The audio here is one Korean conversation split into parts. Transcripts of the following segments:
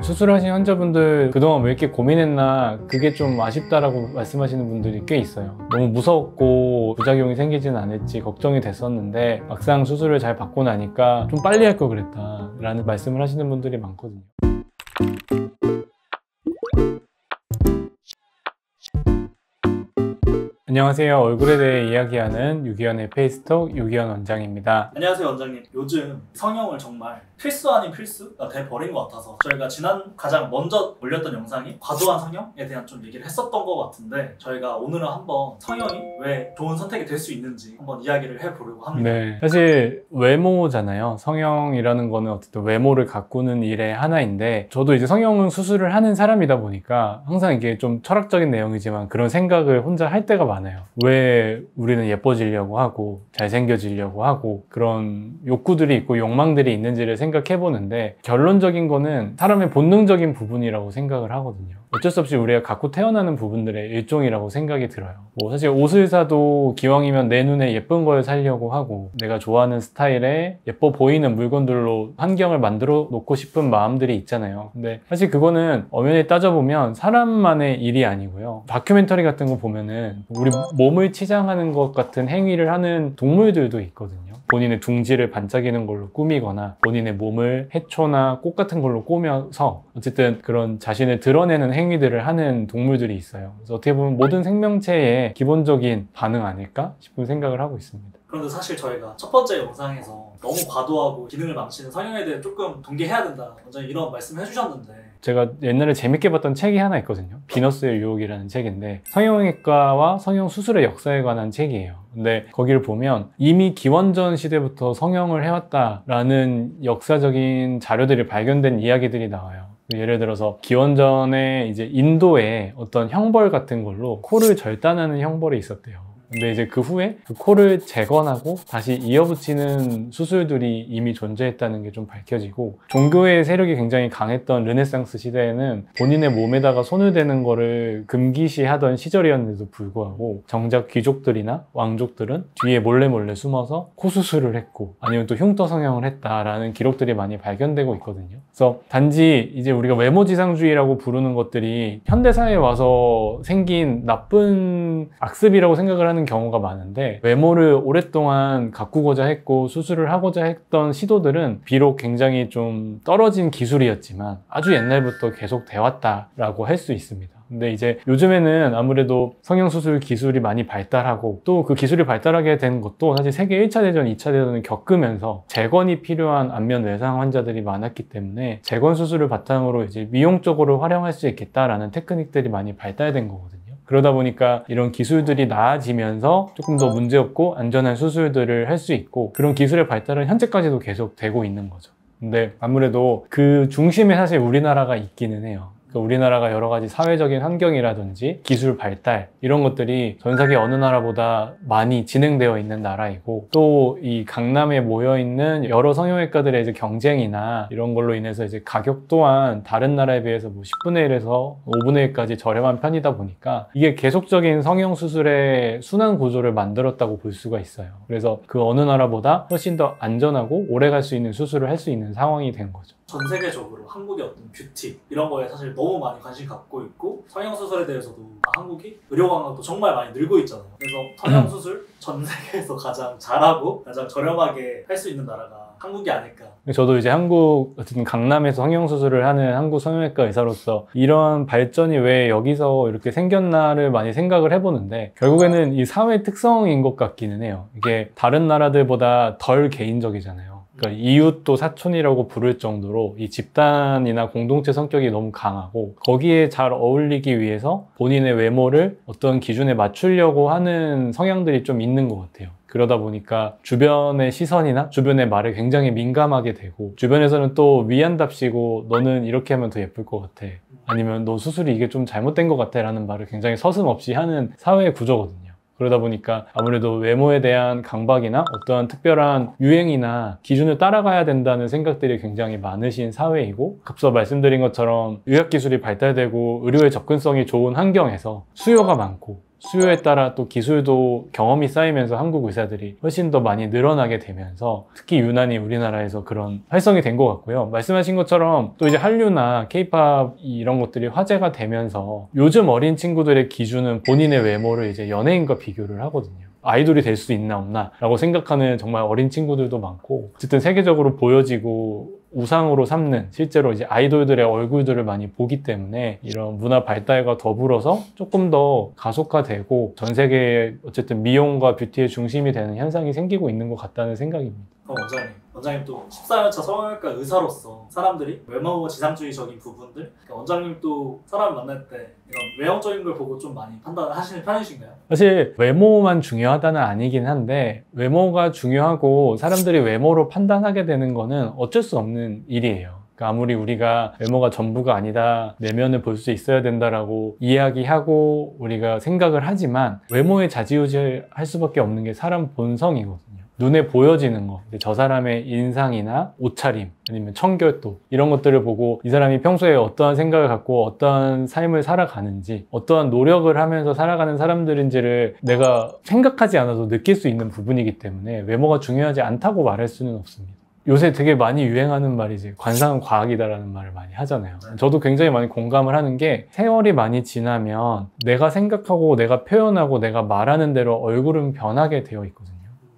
수술하신 환자분들 그동안 왜 이렇게 고민했나 그게 좀 아쉽다라고 말씀하시는 분들이 꽤 있어요. 너무 무섭고 부작용이 생기진 않을지 걱정이 됐었는데 막상 수술을 잘 받고 나니까 좀 빨리 할 걸 그랬다 라는 말씀을 하시는 분들이 많거든요. 안녕하세요. 얼굴에 대해 이야기하는 유기현의 페이스톡 유기현 원장입니다. 안녕하세요 원장님. 요즘 성형을 정말 필수 아닌 필수가 돼버린 것 같아서 저희가 가장 먼저 올렸던 영상이 과도한 성형에 대한 좀 얘기를 했었던 것 같은데 저희가 오늘은 한번 성형이 왜 좋은 선택이 될 수 있는지 한번 이야기를 해보려고 합니다. 네, 사실 외모잖아요. 성형이라는 거는 어쨌든 외모를 가꾸는 일의 하나인데 저도 이제 성형은 수술을 하는 사람이다 보니까 항상 이게 좀 철학적인 내용이지만 그런 생각을 혼자 할 때가 많아요. 왜 우리는 예뻐지려고 하고 잘생겨지려고 하고 그런 욕구들이 있고 욕망들이 있는지를 생각해 보는데 결론적인 거는 사람의 본능적인 부분이라고 생각을 하거든요. 어쩔 수 없이 우리가 갖고 태어나는 부분들의 일종이라고 생각이 들어요. 뭐 사실 옷을 사도 기왕이면 내 눈에 예쁜 걸 사려고 하고 내가 좋아하는 스타일의 예뻐 보이는 물건들로 환경을 만들어 놓고 싶은 마음들이 있잖아요. 근데 사실 그거는 엄연히 따져보면 사람만의 일이 아니고요. 다큐멘터리 같은 거 보면은 우리 몸을 치장하는 것 같은 행위를 하는 동물들도 있거든요. 본인의 둥지를 반짝이는 걸로 꾸미거나 본인의 몸을 해초나 꽃 같은 걸로 꾸며서 어쨌든 그런 자신을 드러내는 행위들을 하는 동물들이 있어요. 그래서 어떻게 보면 모든 생명체의 기본적인 반응 아닐까 싶은 생각을 하고 있습니다. 그런데 사실 저희가 첫 번째 영상에서 너무 과도하고 기능을 망치는 성형에 대해 조금 동기해야 된다 원장님 이런 말씀 해주셨는데 제가 옛날에 재밌게 봤던 책이 하나 있거든요. 비너스의 유혹이라는 책인데 성형외과와 성형수술의 역사에 관한 책이에요. 근데 거기를 보면 이미 기원전 시대부터 성형을 해왔다라는 역사적인 자료들이 발견된 이야기들이 나와요. 예를 들어서 기원전에 이제 인도에 어떤 형벌 같은 걸로 코를 절단하는 형벌이 있었대요. 근데 이제 그 후에 그 코를 재건하고 다시 이어붙이는 수술들이 이미 존재했다는 게 좀 밝혀지고 종교의 세력이 굉장히 강했던 르네상스 시대에는 본인의 몸에다가 손을 대는 거를 금기시하던 시절이었는데도 불구하고 정작 귀족들이나 왕족들은 뒤에 몰래 숨어서 코 수술을 했고 아니면 또 흉터 성형을 했다라는 기록들이 많이 발견되고 있거든요. 그래서 단지 이제 우리가 외모지상주의라고 부르는 것들이 현대사회에 와서 생긴 나쁜 악습이라고 생각을 하는 경우가 많은데 외모를 오랫동안 가꾸고자 했고 수술을 하고자 했던 시도들은 비록 굉장히 좀 떨어진 기술이었지만 아주 옛날부터 계속 돼 왔다라고 할 수 있습니다. 근데 이제 요즘에는 아무래도 성형수술 기술이 많이 발달하고 또 그 기술이 발달하게 된 것도 사실 세계 1차 대전, 2차 대전을 겪으면서 재건이 필요한 안면 외상 환자들이 많았기 때문에 재건 수술을 바탕으로 이제 미용적으로 활용할 수 있겠다라는 테크닉들이 많이 발달된 거거든요. 그러다 보니까 이런 기술들이 나아지면서 조금 더 문제없고 안전한 수술들을 할 수 있고 그런 기술의 발달은 현재까지도 계속 되고 있는 거죠. 근데 아무래도 그 중심에 사실 우리나라가 있기는 해요. 우리나라가 여러 가지 사회적인 환경이라든지 기술 발달 이런 것들이 전 세계 어느 나라보다 많이 진행되어 있는 나라이고 또 이 강남에 모여있는 여러 성형외과들의 이제 경쟁이나 이런 걸로 인해서 이제 가격 또한 다른 나라에 비해서 뭐 10분의 1에서 5분의 1까지 저렴한 편이다 보니까 이게 계속적인 성형수술의 순환 구조를 만들었다고 볼 수가 있어요. 그래서 그 어느 나라보다 훨씬 더 안전하고 오래 갈 수 있는 수술을 할 수 있는 상황이 된 거죠. 전 세계적으로 한국의 어떤 뷰티 이런 거에 사실 너무 많이 관심 갖고 있고 성형수술에 대해서도 한국이 의료 강화도 정말 많이 늘고 있잖아요. 그래서 성형수술 전 세계에서 가장 잘하고 가장 저렴하게 할 수 있는 나라가 한국이 아닐까. 저도 이제 한국 어쨌든 강남에서 성형수술을 하는 한국 성형외과 의사로서 이런 발전이 왜 여기서 이렇게 생겼나를 많이 생각을 해보는데 결국에는 이 사회 특성인 것 같기는 해요. 이게 다른 나라들보다 덜 개인적이잖아요. 그러니까 이웃도 사촌이라고 부를 정도로 이 집단이나 공동체 성격이 너무 강하고 거기에 잘 어울리기 위해서 본인의 외모를 어떤 기준에 맞추려고 하는 성향들이 좀 있는 것 같아요. 그러다 보니까 주변의 시선이나 주변의 말에 굉장히 민감하게 되고 주변에서는 또 위안답시고 너는 이렇게 하면 더 예쁠 것 같아 아니면 너 수술이 이게 좀 잘못된 것 같아 라는 말을 굉장히 서슴없이 하는 사회 구조거든요. 그러다 보니까 아무래도 외모에 대한 강박이나 어떠한 특별한 유행이나 기준을 따라가야 된다는 생각들이 굉장히 많으신 사회이고 앞서 말씀드린 것처럼 의학기술이 발달되고 의료의 접근성이 좋은 환경에서 수요가 많고 수요에 따라 또 기술도 경험이 쌓이면서 한국 의사들이 훨씬 더 많이 늘어나게 되면서 특히 유난히 우리나라에서 그런 활성이 된 것 같고요. 말씀하신 것처럼 또 이제 한류나 케이팝 이런 것들이 화제가 되면서 요즘 어린 친구들의 기준은 본인의 외모를 이제 연예인과 비교를 하거든요. 아이돌이 될 수 있나 없나 라고 생각하는 정말 어린 친구들도 많고, 어쨌든 세계적으로 보여지고 우상으로 삼는 실제로 이제 아이돌들의 얼굴들을 많이 보기 때문에 이런 문화 발달과 더불어서 조금 더 가속화되고 전 세계에 어쨌든 미용과 뷰티의 중심이 되는 현상이 생기고 있는 것 같다는 생각입니다. 그럼 원장님 또 14년차 성형외과 의사로서 사람들이 외모 지상주의적인 부분들, 그러니까 원장님 또 사람을 만날 때 이런 외형적인 걸 보고 좀 많이 판단을 하시는 편이신가요? 사실 외모만 중요하다는 아니긴 한데, 외모가 중요하고 사람들이 외모로 판단하게 되는 거는 어쩔 수 없는 일이에요. 그러니까 아무리 우리가 외모가 전부가 아니다, 내면을 볼 수 있어야 된다라고 이야기하고 우리가 생각을 하지만 외모에 좌지우지할 수밖에 없는 게 사람 본성이거든요. 눈에 보여지는 거, 저 사람의 인상이나 옷차림, 아니면 청결도, 이런 것들을 보고 이 사람이 평소에 어떠한 생각을 갖고 어떠한 삶을 살아가는지, 어떠한 노력을 하면서 살아가는 사람들인지를 내가 생각하지 않아도 느낄 수 있는 부분이기 때문에 외모가 중요하지 않다고 말할 수는 없습니다. 요새 되게 많이 유행하는 말이지, 관상은 과학이다라는 말을 많이 하잖아요. 저도 굉장히 많이 공감을 하는 게, 세월이 많이 지나면 내가 생각하고 내가 표현하고 내가 말하는 대로 얼굴은 변하게 되어 있거든요.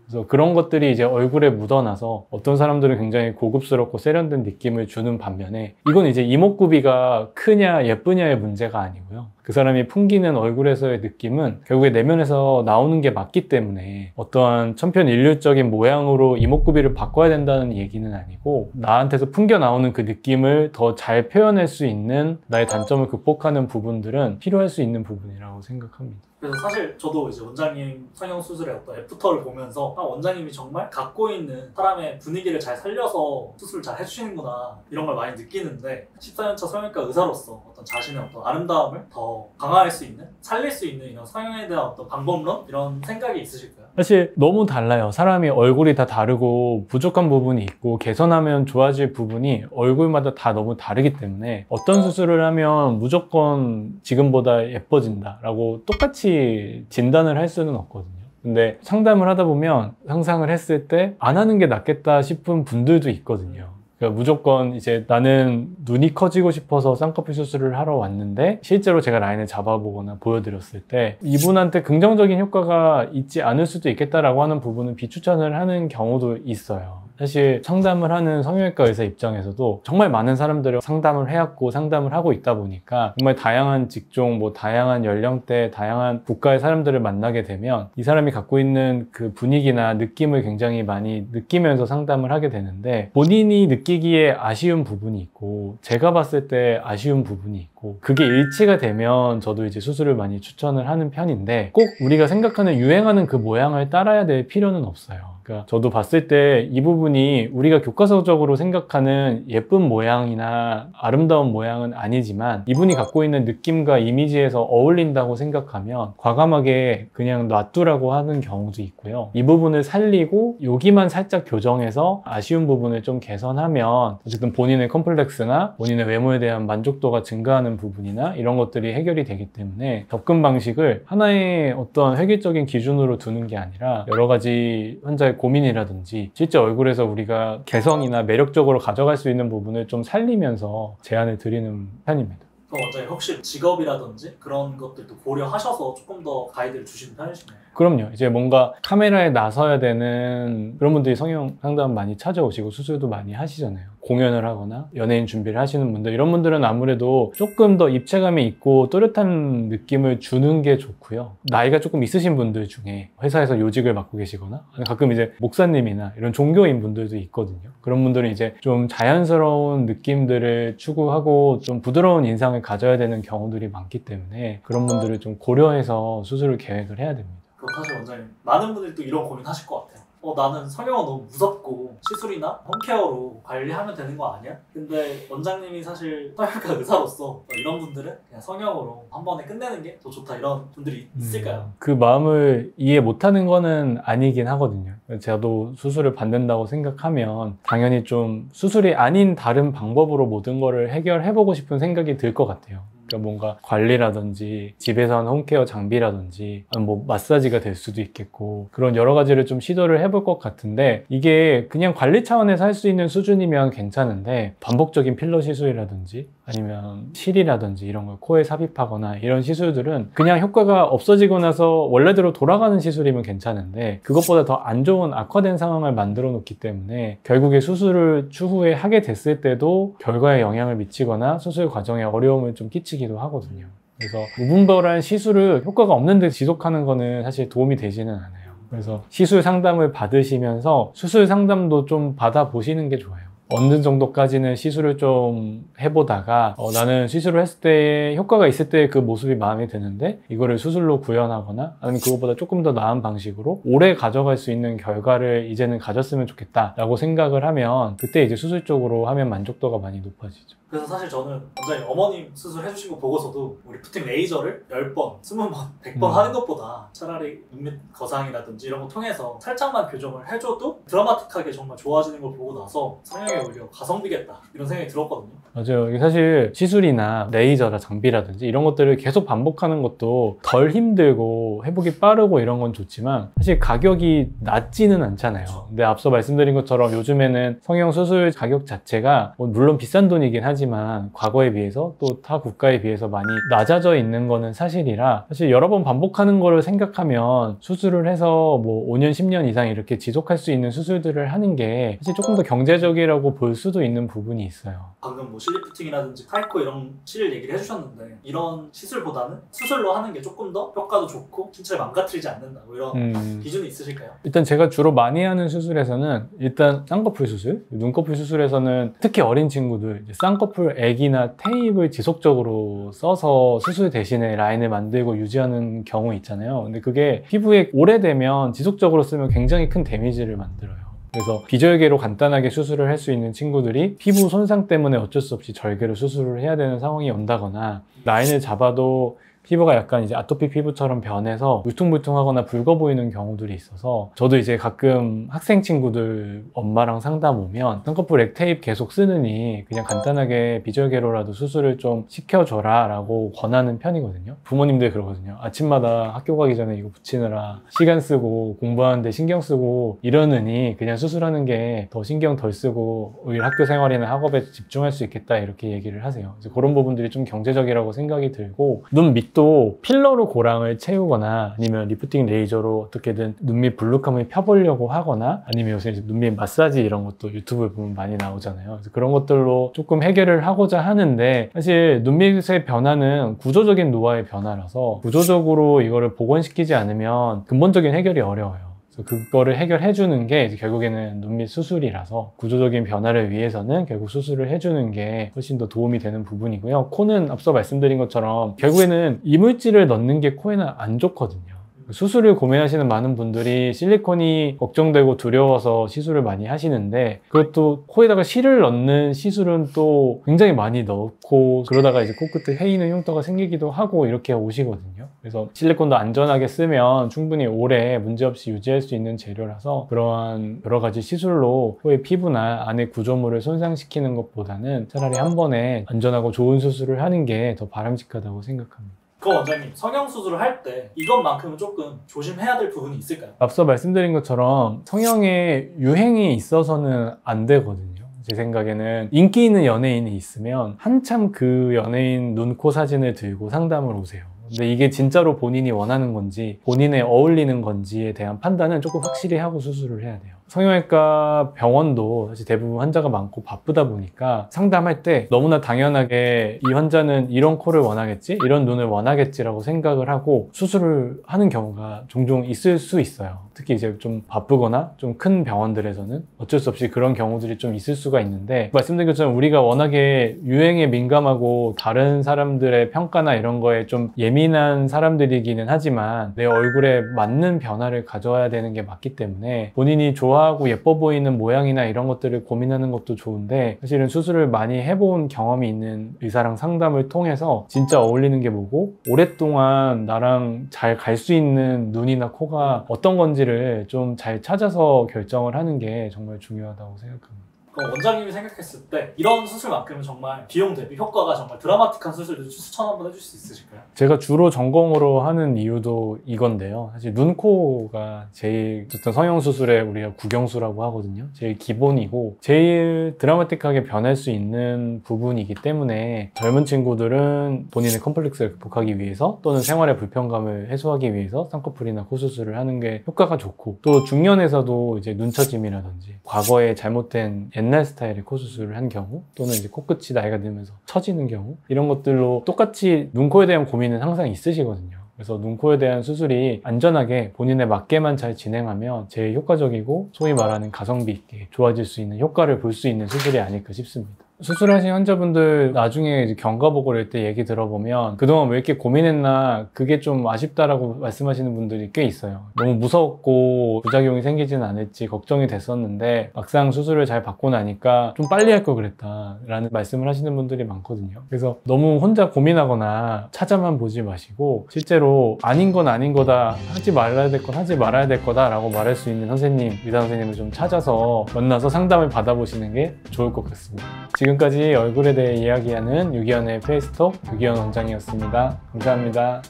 그래서 그런 것들이 이제 얼굴에 묻어나서 어떤 사람들은 굉장히 고급스럽고 세련된 느낌을 주는 반면에, 이건 이제 이목구비가 크냐 예쁘냐의 문제가 아니고요. 그 사람이 풍기는 얼굴에서의 느낌은 결국에 내면에서 나오는 게 맞기 때문에 어떠한 천편일률적인 모양으로 이목구비를 바꿔야 된다는 얘기는 아니고, 나한테서 풍겨 나오는 그 느낌을 더 잘 표현할 수 있는 나의 단점을 극복하는 부분들은 필요할 수 있는 부분이라고 생각합니다. 그래서 사실 저도 이제 원장님 성형 수술의 어떤 애프터를 보면서 원장님이 정말 갖고 있는 사람의 분위기를 잘 살려서 수술을 잘 해주시는구나, 이런 걸 많이 느끼는데, 14년차 성형외과 의사로서 어떤 자신의 어떤 아름다움을 더 강화할 수 있는, 살릴 수 있는 이런 성형에 대한 어떤 방법론, 이런 생각이 있으실까요? 사실 너무 달라요. 사람이 얼굴이 다 다르고 부족한 부분이 있고 개선하면 좋아질 부분이 얼굴마다 다 너무 다르기 때문에 어떤 수술을 하면 무조건 지금보다 예뻐진다라고 똑같이 진단을 할 수는 없거든요. 근데 상담을 하다 보면 상상을 했을 때 안 하는 게 낫겠다 싶은 분들도 있거든요. 그러니까 무조건 이제 나는 눈이 커지고 싶어서 쌍꺼풀 수술을 하러 왔는데, 실제로 제가 라인을 잡아보거나 보여드렸을 때 이분한테 긍정적인 효과가 있지 않을 수도 있겠다라고 하는 부분은 비추천을 하는 경우도 있어요. 사실 상담을 하는 성형외과 의사 입장에서도 정말 많은 사람들을 상담을 해왔고 상담을 하고 있다 보니까 정말 다양한 직종, 다양한 연령대, 다양한 국가의 사람들을 만나게 되면 이 사람이 갖고 있는 그 분위기나 느낌을 굉장히 많이 느끼면서 상담을 하게 되는데, 본인이 느끼기에 아쉬운 부분이 있고 제가 봤을 때 아쉬운 부분이 있고, 그게 일치가 되면 저도 이제 수술을 많이 추천을 하는 편인데, 꼭 우리가 생각하는 유행하는 그 모양을 따라야 될 필요는 없어요. 그러니까 저도 봤을 때 이 부분이 우리가 교과서적으로 생각하는 예쁜 모양이나 아름다운 모양은 아니지만 이분이 갖고 있는 느낌과 이미지에서 어울린다고 생각하면 과감하게 그냥 놔두라고 하는 경우도 있고요. 이 부분을 살리고 여기만 살짝 교정해서 아쉬운 부분을 좀 개선하면 어쨌든 본인의 컴플렉스나 본인의 외모에 대한 만족도가 증가하는 부분이나 이런 것들이 해결이 되기 때문에, 접근 방식을 하나의 어떤 획일적인 기준으로 두는 게 아니라 여러 가지 환자의 고민이라든지 실제 얼굴에서 우리가 개성이나 매력적으로 가져갈 수 있는 부분을 좀 살리면서 제안을 드리는 편입니다. 그럼 원장님 혹시 직업이라든지 그런 것들도 고려하셔서 조금 더 가이드를 주시는 편이신가요? 그럼요. 이제 뭔가 카메라에 나서야 되는 그런 분들이 성형 상담 많이 찾아오시고 수술도 많이 하시잖아요. 공연을 하거나 연예인 준비를 하시는 분들, 이런 분들은 아무래도 조금 더 입체감이 있고 또렷한 느낌을 주는 게 좋고요. 나이가 조금 있으신 분들 중에 회사에서 요직을 맡고 계시거나 가끔 이제 목사님이나 이런 종교인 분들도 있거든요. 그런 분들은 이제 좀 자연스러운 느낌들을 추구하고 좀 부드러운 인상을 가져야 되는 경우들이 많기 때문에 그런 분들을 좀 고려해서 수술을 계획을 해야 됩니다. 그럼 사실 원장님, 많은 분들이 또 이런 고민 하실 것 같아요. 나는 성형은 너무 무섭고 시술이나 홈케어로 관리하면 되는 거 아니야? 근데 원장님이 사실 성형외과 의사로서 이런 분들은 그냥 성형으로 한 번에 끝내는 게 더 좋다, 이런 분들이 있을까요? 그 마음을 이해 못하는 거는 아니긴 하거든요. 저도 수술을 받는다고 생각하면 당연히 좀 수술이 아닌 다른 방법으로 모든 거를 해결해보고 싶은 생각이 들 것 같아요. 그러니까 뭔가 관리라든지 집에서 하는 홈케어 장비라든지 뭐 마사지가 될 수도 있겠고 그런 여러 가지를 좀 시도를 해볼 것 같은데 이게 그냥 관리 차원에서 할 수 있는 수준이면 괜찮은데 반복적인 필러 시술이라든지 아니면 실이라든지 이런 걸 코에 삽입하거나 이런 시술들은 그냥 효과가 없어지고 나서 원래대로 돌아가는 시술이면 괜찮은데 그것보다 더 안 좋은 악화된 상황을 만들어 놓기 때문에 결국에 수술을 추후에 하게 됐을 때도 결과에 영향을 미치거나 수술 과정에 어려움을 좀 끼치기도 하거든요. 그래서 무분별한 시술을 효과가 없는데 지속하는 거는 사실 도움이 되지는 않아요. 그래서 시술 상담을 받으시면서 수술 상담도 좀 받아보시는 게 좋아요. 어느 정도까지는 시술을 좀 해보다가 나는 시술을 했을 때 효과가 있을 때 그 모습이 마음에 드는데 이거를 수술로 구현하거나 아니면 그것보다 조금 더 나은 방식으로 오래 가져갈 수 있는 결과를 이제는 가졌으면 좋겠다 라고 생각을 하면 그때 이제 수술 쪽으로 하면 만족도가 많이 높아지죠. 그래서 사실 저는 원장님 어머님 수술 해주신 거 보고서도 리프팅 레이저를 10번, 20번, 100번 하는 것보다 차라리 눈밑 거상이라든지 이런 거 통해서 살짝만 교정을 해줘도 드라마틱하게 정말 좋아지는 걸 보고 나서 성형에 오히려 가성비겠다 이런 생각이 들었거든요. 맞아요. 이게 사실 시술이나 레이저나 장비라든지 이런 것들을 계속 반복하는 것도 덜 힘들고 회복이 빠르고 이런 건 좋지만 사실 가격이 낮지는 않잖아요. 근데 앞서 말씀드린 것처럼 요즘에는 성형 수술 가격 자체가 물론 비싼 돈이긴 하지만 과거에 비해서 또 타 국가에 비해서 많이 낮아져 있는 거는 사실이라 사실 여러 번 반복하는 거를 생각하면 수술을 해서 뭐 5년, 10년 이상 이렇게 지속할 수 있는 수술들을 하는 게 사실 조금 더 경제적이라고 볼 수도 있는 부분이 있어요. 방금 뭐 실리프팅이라든지 타이코 이런 실 얘기를 해주셨는데 이런 시술보다는 수술로 하는 게 조금 더 효과도 좋고 신체를 망가뜨리지 않는다 뭐 이런 기준이 있으실까요? 일단 제가 주로 많이 하는 수술에서는 일단 쌍꺼풀 수술, 눈꺼풀 수술에서는 특히 어린 친구들 쌍꺼풀 액이나 테이프를 지속적으로 써서 수술 대신에 라인을 만들고 유지하는 경우 있잖아요. 근데 그게 피부에 오래되면 지속적으로 쓰면 굉장히 큰 데미지를 만들어요. 그래서 비절개로 간단하게 수술을 할 수 있는 친구들이 피부 손상 때문에 어쩔 수 없이 절개로 수술을 해야 되는 상황이 온다거나 라인을 잡아도 피부가 약간 이제 아토피 피부처럼 변해서 울퉁불퉁하거나 붉어 보이는 경우들이 있어서 저도 이제 가끔 학생 친구들 엄마랑 상담 오면 쌍꺼풀 액 테이프 계속 쓰느니 그냥 간단하게 비절개로라도 수술을 좀 시켜줘라 라고 권하는 편이거든요. 부모님들 그러거든요. 아침마다 학교 가기 전에 이거 붙이느라 시간 쓰고 공부하는데 신경 쓰고 이러느니 그냥 수술하는 게 더 신경 덜 쓰고 오히려 학교 생활이나 학업에 집중할 수 있겠다 이렇게 얘기를 하세요. 그래서 그런 부분들이 좀 경제적이라고 생각이 들고 눈 밑 또 필러로 고랑을 채우거나 아니면 리프팅 레이저로 어떻게든 눈밑 블루캄을 펴보려고 하거나 아니면 요새 눈밑 마사지 이런 것도 유튜브에 보면 많이 나오잖아요. 그래서 그런 것들로 조금 해결을 하고자 하는데 사실 눈밑의 변화는 구조적인 노화의 변화라서 구조적으로 이거를 복원시키지 않으면 근본적인 해결이 어려워요. 그거를 해결해주는 게 이제 결국에는 눈밑 수술이라서 구조적인 변화를 위해서는 결국 수술을 해주는 게 훨씬 더 도움이 되는 부분이고요. 코는 앞서 말씀드린 것처럼 결국에는 이물질을 넣는 게 코에는 안 좋거든요. 수술을 고민하시는 많은 분들이 실리콘이 걱정되고 두려워서 시술을 많이 하시는데 그것도 코에다가 실을 넣는 시술은 또 굉장히 많이 넣고 그러다가 이제 코끝에 헤이는 흉터가 생기기도 하고 이렇게 오시거든요. 그래서 실리콘도 안전하게 쓰면 충분히 오래 문제없이 유지할 수 있는 재료라서 그러한 여러 가지 시술로 코의 피부나 안의 구조물을 손상시키는 것보다는 차라리 한 번에 안전하고 좋은 수술을 하는 게 더 바람직하다고 생각합니다. 그럼 원장님 성형수술을 할 때 이것만큼은 조금 조심해야 될 부분이 있을까요? 앞서 말씀드린 것처럼 성형에 유행이 있어서는 안 되거든요. 제 생각에는 인기 있는 연예인이 있으면 한참 그 연예인 눈, 코 사진을 들고 상담을 오세요. 근데 이게 진짜로 본인이 원하는 건지 본인에 어울리는 건지에 대한 판단은 조금 확실히 하고 수술을 해야 돼요. 성형외과 병원도 사실 대부분 환자가 많고 바쁘다 보니까 상담할 때 너무나 당연하게 이 환자는 이런 코를 원하겠지? 이런 눈을 원하겠지라고 생각을 하고 수술을 하는 경우가 종종 있을 수 있어요. 특히 이제 좀 바쁘거나 좀 큰 병원들에서는 어쩔 수 없이 그런 경우들이 좀 있을 수가 있는데 말씀드린 것처럼 우리가 워낙에 유행에 민감하고 다른 사람들의 평가나 이런 거에 좀 예민한 사람들이기는 하지만 내 얼굴에 맞는 변화를 가져와야 되는 게 맞기 때문에 본인이 좋아하고 예뻐 보이는 모양이나 이런 것들을 고민하는 것도 좋은데 사실은 수술을 많이 해본 경험이 있는 의사랑 상담을 통해서 진짜 어울리는 게 뭐고 오랫동안 나랑 잘 갈 수 있는 눈이나 코가 어떤 건지를 좀 잘 찾아서 결정을 하는 게 정말 중요하다고 생각합니다. 그럼 원장님이 생각했을 때 이런 수술만큼은 정말 비용 대비 효과가 정말 드라마틱한 수술을 추천 한번 해줄 수 있으실까요? 제가 주로 전공으로 하는 이유도 이건데요. 사실 눈, 코가 제일 어떤 성형 수술에 우리가 국영수라고 하거든요. 제일 기본이고 제일 드라마틱하게 변할 수 있는 부분이기 때문에 젊은 친구들은 본인의 컴플렉스를 극복하기 위해서 또는 생활의 불편감을 해소하기 위해서 쌍꺼풀이나 코 수술을 하는 게 효과가 좋고, 또 중년에서도 이제 눈처짐이라든지 과거에 잘못된 옛날 스타일의 코 수술을 한 경우, 또는 이제 코끝이 나이가 들면서 처지는 경우, 이런 것들로 똑같이 눈, 코에 대한 고민은 항상 있으시거든요. 그래서 눈, 코에 대한 수술이 안전하게 본인에 맞게만 잘 진행하면 제일 효과적이고 소위 말하는 가성비 있게 좋아질 수 있는 효과를 볼 수 있는 수술이 아닐까 싶습니다. 수술하신 환자분들 나중에 이제 경과보고 이럴 때 얘기 들어보면 그동안 왜 이렇게 고민했나, 그게 좀 아쉽다라고 말씀하시는 분들이 꽤 있어요. 너무 무서웠고 부작용이 생기지는 않을지 걱정이 됐었는데 막상 수술을 잘 받고 나니까 좀 빨리 할 걸 그랬다 라는 말씀을 하시는 분들이 많거든요. 그래서 너무 혼자 고민하거나 찾아만 보지 마시고 실제로 아닌 건 아닌 거다, 하지 말아야 될 건 하지 말아야 될 거다 라고 말할 수 있는 선생님, 의사 선생님을 좀 찾아서 만나서 상담을 받아보시는 게 좋을 것 같습니다. 지금까지 얼굴에 대해 이야기하는 유기현의 페이스톡 유기현 원장이었습니다. 감사합니다.